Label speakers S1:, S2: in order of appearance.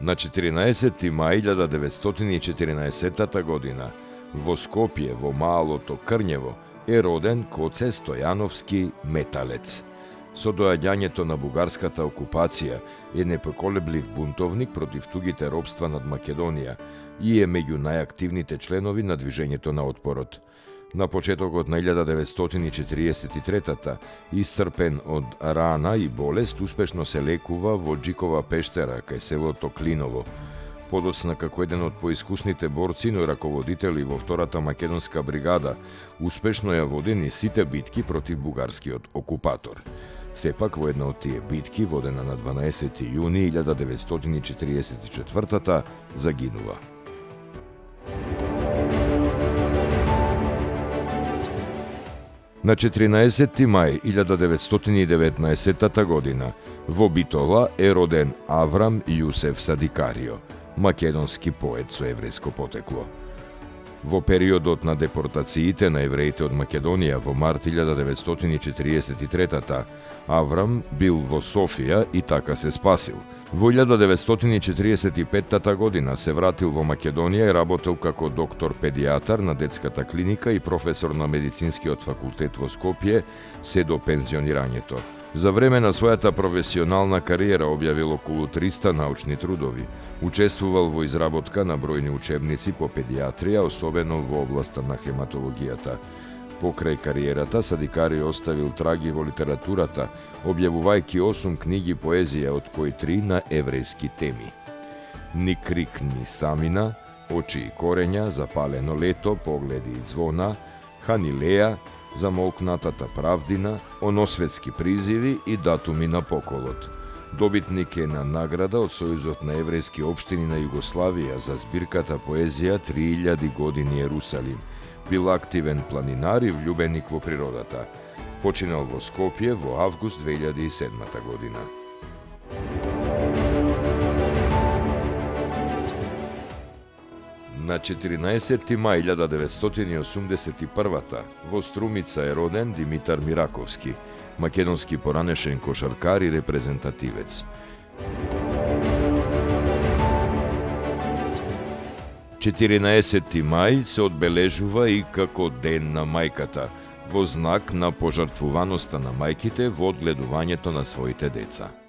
S1: На 14. мај 1914 година во Скопје, во малото Крњево, е роден Коце Стојановски металец. Со доаѓањето на бугарската окупација е непоколеблив бунтовник против тугите робства над Македонија и е меѓу најактивните членови на движењето на отпорот. На почетокот на 1943-та, исцрпен од рана и болест, успешно се лекува во Джикова пештера кај селото Клиново. Подоцна како еден од поискусните борци, но раководители во втората македонска бригада, успешно ја води низ сите битки против бугарскиот окупатор. Сепак во една од тие битки, водена на 12 јуни 1944-та, загинува. На 14. мај 1919 година во Битола е роден Аврам Јусеф Садикарио, македонски поет со еврејско потекло. Во периодот на депортациите на евреите од Македонија во март 1943-та, Аврам бил во Софија и така се спасил. Во 1945 година се вратил во Македонија и работел како доктор-педијатар на детската клиника и професор на медицинскиот факултет во Скопје се до пензионирањето. За време на својата професионална кариера објавил околу 300 научни трудови. Учествувал во изработка на бројни учебници по педијатрија, особено во областа на хематологијата. Покрај кариерата, Садикарио оставил траги во литературата, објавувајќи 8 книги поезија, од кои 3 на еврејски теми. Ни крик, ни самина, Очи и корења, Запалено лето, Погледи и звона, Ханилеја, Замолкнатата правдина, Оносветски призиви и Датуми на поколот. Добитник е на награда од Сојузот на еврејски општини на Југославија за збирката поезија 3000 години Јерусалим. Бил активен планинар и влюбеник во природата. Починал во Скопје во август 2007 година. На 14. мај 1981 во Струмица е роден Димитар Мираковски, македонски поранешен кошаркар и репрезентативец. 14. мај се одбележува и како Ден на мајката, во знак на пожртвуваноста на мајките во одгледувањето на своите деца.